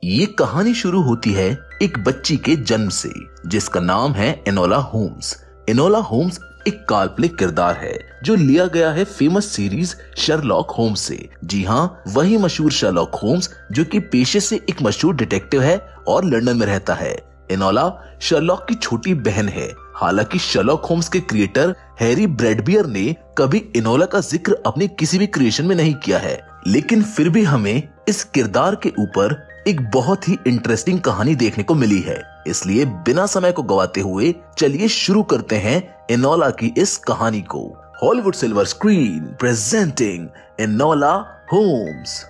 ये कहानी शुरू होती है एक बच्ची के जन्म से, जिसका नाम है एनोला होम्स। एनोला होम्स एक काल्पनिक किरदार है जो लिया गया है फेमस सीरीज शर्लॉक होम्स से। जी हाँ, वही मशहूर शर्लॉक होम्स जो कि पेशे से एक मशहूर डिटेक्टिव है और लंदन में रहता है। एनोला शर्लॉक की छोटी बहन है। हालांकि शर्लॉक होम्स के क्रिएटर हैरी ब्रैडबियर ने कभी एनोला का जिक्र अपने किसी भी क्रिएशन में नहीं किया है, लेकिन फिर भी हमें इस किरदार के ऊपर एक बहुत ही इंटरेस्टिंग कहानी देखने को मिली है। इसलिए बिना समय को गवाते हुए चलिए शुरू करते हैं एनोला की इस कहानी को। Hollywood silver screen presenting Enola Holmes.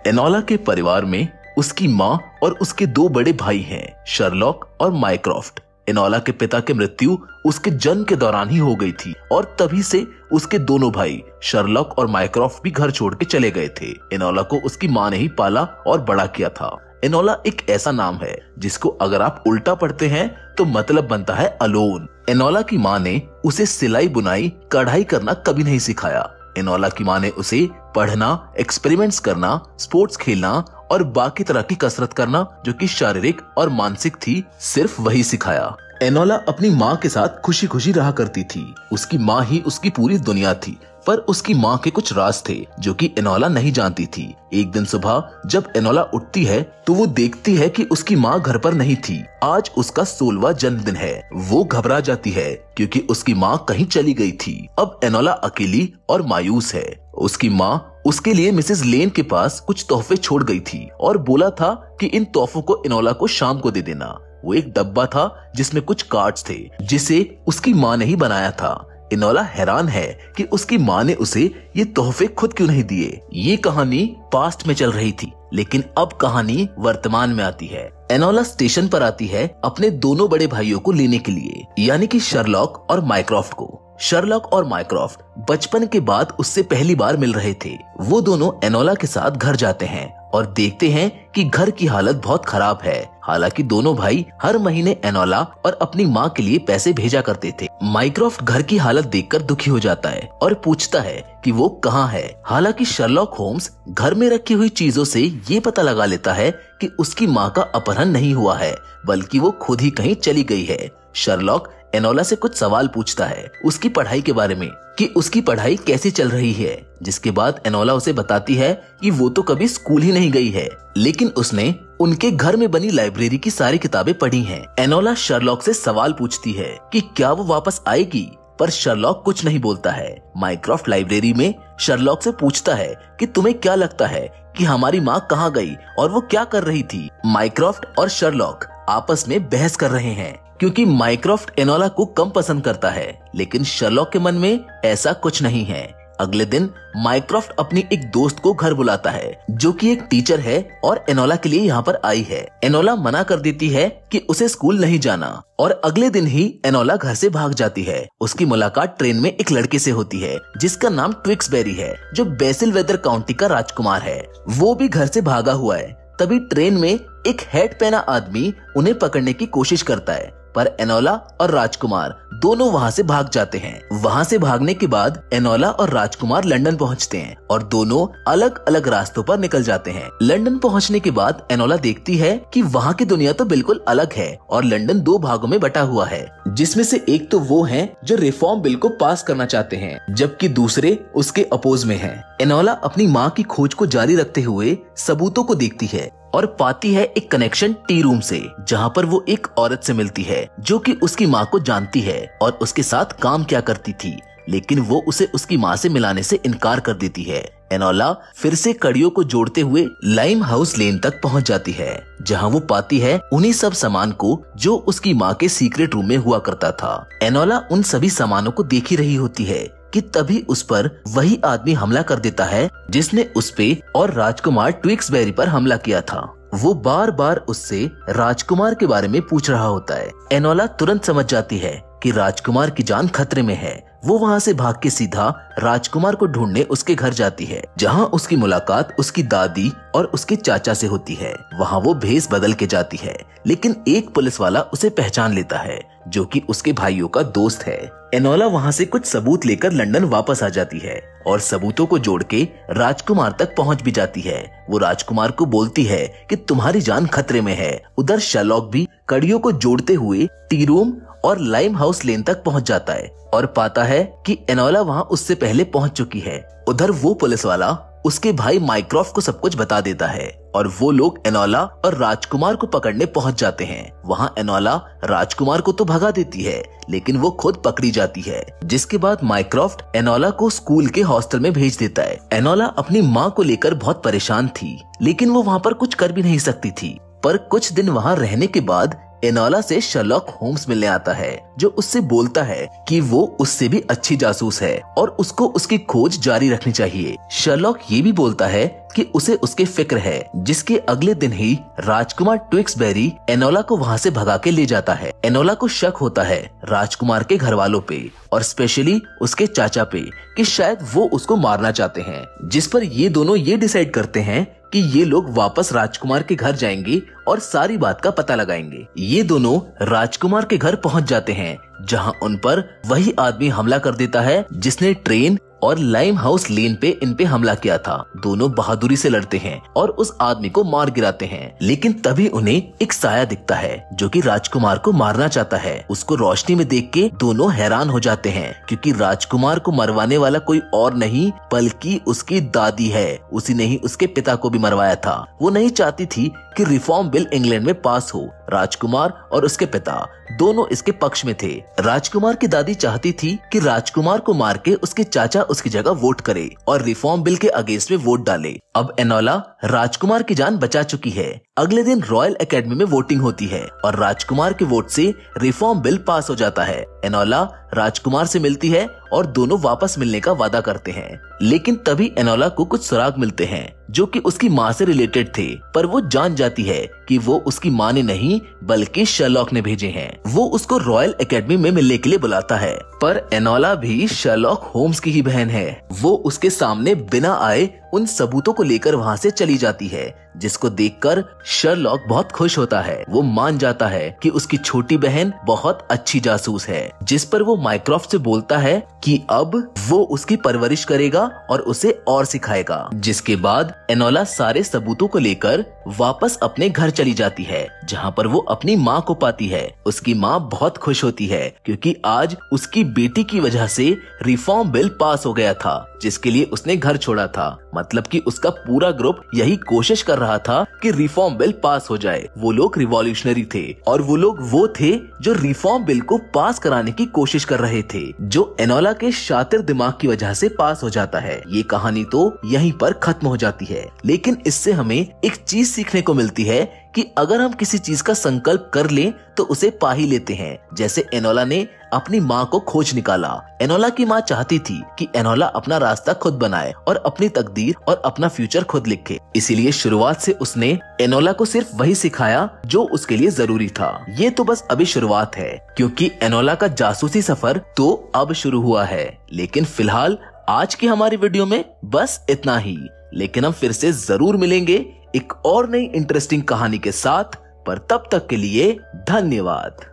Enola के परिवार में उसकी माँ और उसके दो बड़े भाई हैं, शर्लॉक और माइक्रॉफ्ट। एनोला के पिता की मृत्यु उसके जन्म के दौरान ही हो गई थी और तभी से उसके दोनों भाई शर्लॉक और माइक्रॉफ्ट भी घर छोड़ के चले गए थे। एनोला को उसकी माँ ने ही पाला और बड़ा किया था। एनोला एक ऐसा नाम है जिसको अगर आप उल्टा पढ़ते हैं तो मतलब बनता है अलोन। एनोला की माँ ने उसे सिलाई बुनाई कढ़ाई करना कभी नहीं सिखाया। एनोला की माँ ने उसे पढ़ना, एक्सपेरिमेंट्स करना, स्पोर्ट्स खेलना और बाकी तरह की कसरत करना जो कि शारीरिक और मानसिक थी, सिर्फ वही सिखाया। एनोला अपनी माँ के साथ खुशी खुशी रहा करती थी। उसकी माँ ही उसकी पूरी दुनिया थी, पर उसकी माँ के कुछ राज थे जो कि एनोला नहीं जानती थी। एक दिन सुबह जब एनोला उठती है तो वो देखती है कि उसकी माँ घर पर नहीं थी। आज उसका 16वां जन्मदिन है। वो घबरा जाती है क्योंकि उसकी माँ कहीं चली गई थी। अब एनोला अकेली और मायूस है। उसकी माँ उसके लिए मिसेस लेन के पास कुछ तोहफे छोड़ गई थी और बोला था कि इन तोहफों को एनोला को शाम को दे देना। वो एक डब्बा था जिसमें कुछ कार्ड्स थे जिसे उसकी माँ ने ही बनाया था। एनोला हैरान है कि उसकी माँ ने उसे ये तोहफे खुद क्यों नहीं दिए। ये कहानी पास्ट में चल रही थी, लेकिन अब कहानी वर्तमान में आती है। एनोला स्टेशन पर आती है अपने दोनों बड़े भाइयों को लेने के लिए, यानी कि शर्लॉक और माइक्रॉफ्ट को। शर्लॉक और माइक्रॉफ्ट बचपन के बाद उससे पहली बार मिल रहे थे। वो दोनों एनोला के साथ घर जाते हैं और देखते हैं कि घर की हालत बहुत खराब है। हालांकि दोनों भाई हर महीने एनोला और अपनी माँ के लिए पैसे भेजा करते थे। माइक्रॉफ्ट घर की हालत देखकर दुखी हो जाता है और पूछता है कि वो कहाँ है। हालांकि शर्लॉक होम्स घर में रखी हुई चीजों से ये पता लगा लेता है कि उसकी माँ का अपहरण नहीं हुआ है, बल्कि वो खुद ही कहीं चली गई है। शर्लॉक एनोला से कुछ सवाल पूछता है उसकी पढ़ाई के बारे में, कि उसकी पढ़ाई कैसी चल रही है। जिसके बाद एनोला उसे बताती है कि वो तो कभी स्कूल ही नहीं गई है, लेकिन उसने उनके घर में बनी लाइब्रेरी की सारी किताबें पढ़ी हैं। एनोला शर्लॉक से सवाल पूछती है कि क्या वो वापस आएगी, पर शर्लॉक कुछ नहीं बोलता है। माइक्रॉफ्ट लाइब्रेरी में शर्लॉक से पूछता है कि तुम्हें क्या लगता है कि हमारी माँ कहाँ गई और वो क्या कर रही थी। माइक्रॉफ्ट और शर्लॉक आपस में बहस कर रहे हैं क्योंकि माइक्रॉफ्ट एनोला को कम पसंद करता है, लेकिन शर्लॉक के मन में ऐसा कुछ नहीं है। अगले दिन माइक्रॉफ्ट अपनी एक दोस्त को घर बुलाता है जो कि एक टीचर है और एनोला के लिए यहाँ पर आई है। एनोला मना कर देती है कि उसे स्कूल नहीं जाना और अगले दिन ही एनोला घर से भाग जाती है। उसकी मुलाकात ट्रेन में एक लड़के से होती है जिसका नाम ट्विक्सबेरी है, जो बेसिलवेदर काउंटी का राजकुमार है। वो भी घर से भागा हुआ है। तभी ट्रेन में एक हैट पहना आदमी उन्हें पकड़ने की कोशिश करता है, पर एनोला और राजकुमार दोनों वहाँ से भाग जाते हैं। वहाँ से भागने के बाद एनोला और राजकुमार लंदन पहुँचते हैं और दोनों अलग अलग रास्तों पर निकल जाते हैं। लंदन पहुँचने के बाद एनोला देखती है कि वहाँ की दुनिया तो बिल्कुल अलग है और लंदन दो भागों में बटा हुआ है, जिसमें से एक तो वो हैं जो रिफॉर्म बिल को पास करना चाहते हैं, जबकि दूसरे उसके अपोज में हैं। एनोला अपनी माँ की खोज को जारी रखते हुए सबूतों को देखती है और पाती है एक कनेक्शन टी रूम से, जहाँ पर वो एक औरत से मिलती है जो कि उसकी माँ को जानती है और उसके साथ काम क्या करती थी, लेकिन वो उसे उसकी माँ से मिलाने से इनकार कर देती है। एनोला फिर से कड़ियों को जोड़ते हुए लाइम हाउस लेन तक पहुँच जाती है, जहाँ वो पाती है उन्हीं सब सामान को जो उसकी माँ के सीक्रेट रूम में हुआ करता था। एनोला उन सभी सामानों को देख ही रही होती है कि तभी उस पर वही आदमी हमला कर देता है जिसने उस पे और राजकुमार ट्विक्सबेरी पर हमला किया था। वो बार बार उससे राजकुमार के बारे में पूछ रहा होता है। एनोला तुरंत समझ जाती है कि राजकुमार की जान खतरे में है, वो वहाँ से भाग के सीधा राजकुमार को ढूंढने उसके घर जाती है, जहाँ उसकी मुलाकात उसकी दादी और उसके चाचा से होती है। वहाँ वो भेस बदल के जाती है, लेकिन एक पुलिस वाला उसे पहचान लेता है, जो कि उसके भाइयों का दोस्त है। एनोला वहाँ से कुछ सबूत लेकर लंदन वापस आ जाती है और सबूतों को जोड़ के राजकुमार तक पहुँच भी जाती है। वो राजकुमार को बोलती है कि तुम्हारी जान खतरे में है। उधर शर्लॉक भी कड़ियों को जोड़ते हुए टी रूम और लाइम हाउस लेन तक पहुंच जाता है और पाता है कि एनोला वहां उससे पहले पहुंच चुकी है। उधर वो पुलिस वाला उसके भाई माइक्रॉफ्ट को सब कुछ बता देता है और वो लोग एनोला और राजकुमार को पकड़ने पहुंच जाते हैं। वहां एनोला राजकुमार को तो भगा देती है, लेकिन वो खुद पकड़ी जाती है, जिसके बाद माइक्रॉफ्ट एनोला को स्कूल के हॉस्टल में भेज देता है। एनोला अपनी माँ को लेकर बहुत परेशान थी, लेकिन वो वहाँ पर कुछ कर भी नहीं सकती थी। पर कुछ दिन वहाँ रहने के बाद एनोला से शर्लॉक होम्स मिलने आता है, जो उससे बोलता है कि वो उससे भी अच्छी जासूस है और उसको उसकी खोज जारी रखनी चाहिए। शर्लॉक ये भी बोलता है कि उसे उसकी फिक्र है, जिसके अगले दिन ही राजकुमार ट्विक्सबेरी एनोला को वहाँ से भगा के ले जाता है। एनोला को शक होता है राजकुमार के घर वालों पे और स्पेशली उसके चाचा पे कि शायद वो उसको मारना चाहते हैं, जिस पर ये दोनों ये डिसाइड करते हैं कि ये लोग वापस राजकुमार के घर जाएंगे और सारी बात का पता लगाएंगे। ये दोनों राजकुमार के घर पहुंच जाते हैं, जहां उन पर वही आदमी हमला कर देता है जिसने ट्रेन और लाइम हाउस लेन पे इन पे हमला किया था। दोनों बहादुरी से लड़ते हैं और उस आदमी को मार गिराते हैं, लेकिन तभी उन्हें एक साया दिखता है जो कि राजकुमार को मारना चाहता है। उसको रोशनी में देख के दोनों हैरान हो जाते हैं, क्योंकि राजकुमार को मरवाने वाला कोई और नहीं बल्कि उसकी दादी है। उसी ने ही उसके पिता को भी मरवाया था। वो नहीं चाहती थी कि रिफॉर्म बिल इंग्लैंड में पास हो। राजकुमार और उसके पिता दोनों इसके पक्ष में थे। राजकुमार की दादी चाहती थी कि राजकुमार को मार के उसके चाचा उसकी जगह वोट करे और रिफॉर्म बिल के अगेंस्ट में वोट डाले। अब एनोला राजकुमार की जान बचा चुकी है। अगले दिन रॉयल एकेडमी में वोटिंग होती है और राजकुमार के वोट से रिफॉर्म बिल पास हो जाता है। एनोला राजकुमार से मिलती है और दोनों वापस मिलने का वादा करते हैं, लेकिन तभी एनोला को कुछ सुराग मिलते हैं जो कि उसकी माँ से रिलेटेड थे, पर वो जान जाती है कि वो उसकी माँ ने नहीं बल्कि शर्लॉक ने भेजे हैं। वो उसको रॉयल एकेडमी में मिलने के लिए बुलाता है, पर एनोला भी शर्लॉक होम्स की ही बहन है। वो उसके सामने बिना आए उन सबूतों को लेकर वहाँ से चली जाती है, जिसको देखकर शर्लॉक बहुत खुश होता है। वो मान जाता है कि उसकी छोटी बहन बहुत अच्छी जासूस है, जिस पर वो माइक्रॉफ्ट से बोलता है कि अब वो उसकी परवरिश करेगा और उसे और सिखाएगा। जिसके बाद एनोला सारे सबूतों को लेकर वापस अपने घर चली जाती है, जहाँ पर वो अपनी माँ को पाती है। उसकी माँ बहुत खुश होती है क्योंकि आज उसकी बेटी की वजह से रिफॉर्म बिल पास हो गया था, जिसके लिए उसने घर छोड़ा था। मतलब कि उसका पूरा ग्रुप यही कोशिश कर रहा था कि रिफॉर्म बिल पास हो जाए। वो लोग रिवॉल्यूशनरी थे और वो लोग वो थे जो रिफॉर्म बिल को पास कराने की कोशिश कर रहे थे, जो एनोला के शातिर दिमाग की वजह से पास हो जाता है। ये कहानी तो यहीं पर खत्म हो जाती है, लेकिन इससे हमें एक चीज सीखने को मिलती है कि अगर हम किसी चीज का संकल्प कर लें तो उसे पा ही लेते हैं। जैसे एनोला ने अपनी माँ को खोज निकाला। एनोला की माँ चाहती थी कि एनोला अपना रास्ता खुद बनाए और अपनी तकदीर और अपना फ्यूचर खुद लिखे, इसीलिए शुरुआत से उसने एनोला को सिर्फ वही सिखाया जो उसके लिए जरूरी था। ये तो बस अभी शुरुआत है, क्योंकि एनोला का जासूसी सफर तो अब शुरू हुआ है। लेकिन फिलहाल आज की हमारी वीडियो में बस इतना ही, लेकिन हम फिर से जरूर मिलेंगे एक और नई इंटरेस्टिंग कहानी के साथ। पर तब तक के लिए धन्यवाद।